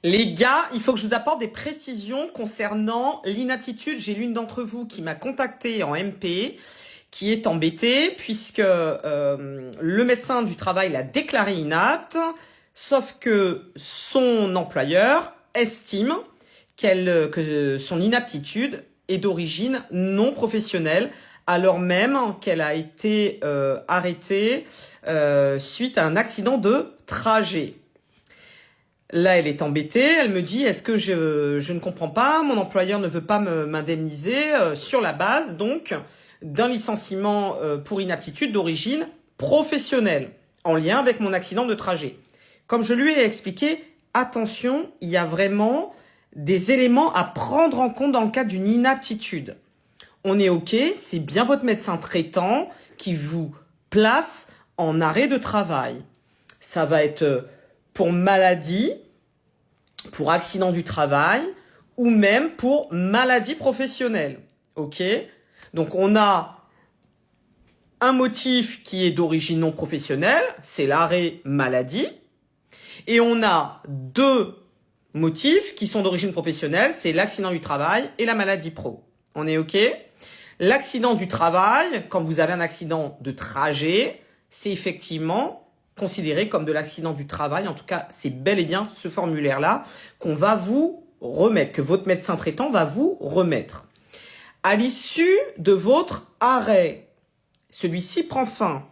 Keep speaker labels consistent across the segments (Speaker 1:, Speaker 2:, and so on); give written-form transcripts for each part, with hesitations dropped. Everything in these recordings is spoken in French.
Speaker 1: Les gars, il faut que je vous apporte des précisions concernant l'inaptitude. J'ai l'une d'entre vous qui m'a contacté en MP, qui est embêtée puisque le médecin du travail l'a déclaré inapte, sauf que son employeur estime que son inaptitude est d'origine non professionnelle, alors même qu'elle a été arrêtée suite à un accident de trajet. Là, elle est embêtée, elle me dit, est-ce que je ne comprends pas, mon employeur ne veut pas m'indemniser sur la base, donc, d'un licenciement pour inaptitude d'origine professionnelle, en lien avec mon accident de trajet. Comme je lui ai expliqué, attention, il y a vraiment des éléments à prendre en compte dans le cadre d'une inaptitude. On est OK, c'est bien votre médecin traitant qui vous place en arrêt de travail. Ça va être pour maladie, pour accident du travail ou même pour maladie professionnelle. OK ? Donc, on a un motif qui est d'origine non professionnelle, c'est l'arrêt maladie. Et on a deux motifs qui sont d'origine professionnelle, c'est l'accident du travail et la maladie pro. On est OK ? L'accident du travail, quand vous avez un accident de trajet, c'est effectivement considéré comme de l'accident du travail. En tout cas, c'est bel et bien ce formulaire-là qu'on va vous remettre, que votre médecin traitant va vous remettre. À l'issue de votre arrêt, celui-ci prend fin.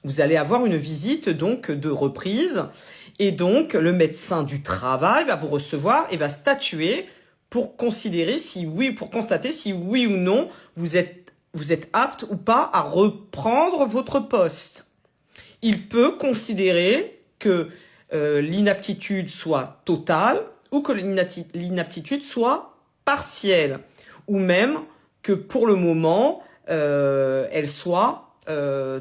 Speaker 1: Vous allez avoir une visite donc de reprise et donc le médecin du travail va vous recevoir et va statuer pour considérer si oui, pour constater si oui ou non vous êtes apte ou pas à reprendre votre poste. Il peut considérer que l'inaptitude soit totale ou que l'inaptitude soit partielle ou même que pour le moment elle soit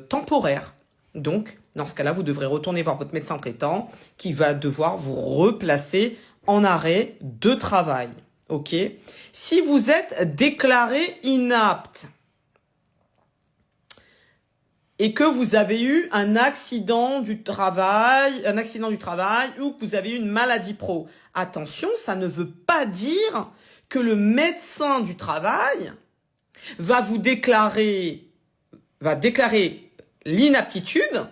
Speaker 1: temporaire. Donc, dans ce cas-là, vous devrez retourner voir votre médecin traitant qui va devoir vous replacer en arrêt de travail. OK ? Si vous êtes déclaré inapte et que vous avez eu un accident du travail ou que vous avez eu une maladie pro, attention, ça ne veut pas dire que le médecin du travail va déclarer l'inaptitude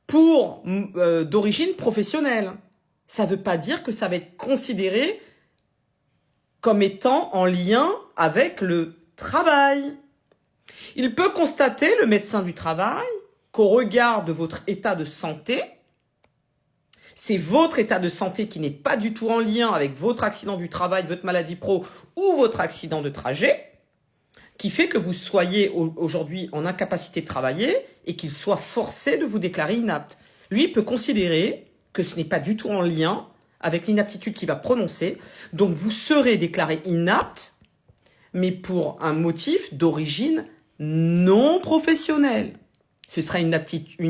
Speaker 1: pour d'origine professionnelle. Ça ne veut pas dire que ça va être considéré comme étant en lien avec le travail. Il peut constater, le médecin du travail, qu'au regard de votre état de santé, c'est votre état de santé qui n'est pas du tout en lien avec votre accident du travail, votre maladie pro ou votre accident de trajet, qui fait que vous soyez aujourd'hui en incapacité de travailler et qu'il soit forcé de vous déclarer inapte. Lui, il peut considérer que ce n'est pas du tout en lien avec l'inaptitude qu'il va prononcer. Donc, vous serez déclaré inapte, mais pour un motif d'origine non professionnelle. Ce sera une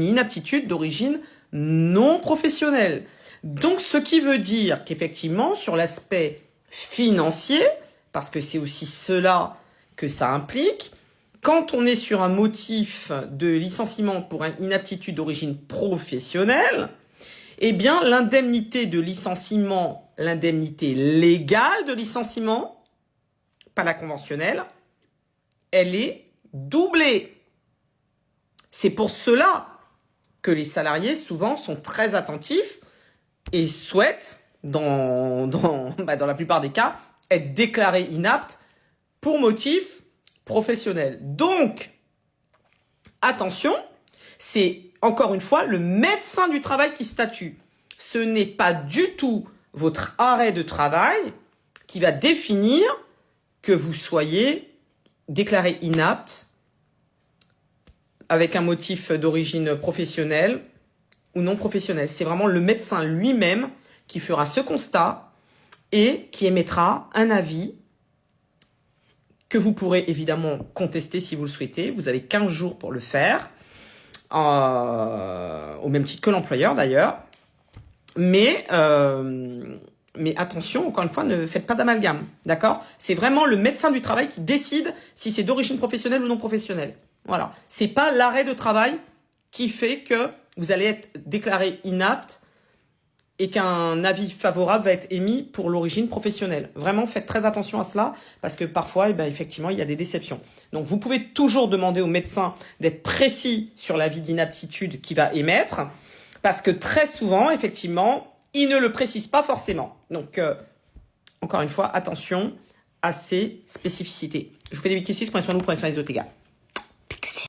Speaker 1: inaptitude d'origine non professionnelle. Donc, ce qui veut dire qu'effectivement, sur l'aspect financier, parce que c'est aussi cela que ça implique, quand on est sur un motif de licenciement pour une inaptitude d'origine professionnelle, eh bien, l'indemnité de licenciement, l'indemnité légale de licenciement, pas la conventionnelle, elle est doublée. C'est pour cela que les salariés, souvent, sont très attentifs et souhaitent, dans la plupart des cas, être déclarés inaptes pour motif professionnel. Donc, attention, c'est encore une fois le médecin du travail qui statue. Ce n'est pas du tout votre arrêt de travail qui va définir que vous soyez déclaré inapte avec un motif d'origine professionnelle ou non professionnelle. C'est vraiment le médecin lui-même qui fera ce constat et qui émettra un avis que vous pourrez évidemment contester si vous le souhaitez. Vous avez 15 jours pour le faire, au même titre que l'employeur d'ailleurs. Mais attention, encore une fois, ne faites pas d'amalgame, d'accord ? C'est vraiment le médecin du travail qui décide si c'est d'origine professionnelle ou non professionnelle. Voilà. C'est pas l'arrêt de travail qui fait que vous allez être déclaré inapte et qu'un avis favorable va être émis pour l'origine professionnelle. Vraiment, faites très attention à cela, parce que parfois, effectivement, il y a des déceptions. Donc, vous pouvez toujours demander au médecin d'être précis sur l'avis d'inaptitude qu'il va émettre, parce que très souvent, effectivement, il ne le précise pas forcément. Donc, encore une fois, attention à ces spécificités. Je vous fais des big kisses, prenez soin de vous, prenez soin des autres, les gars.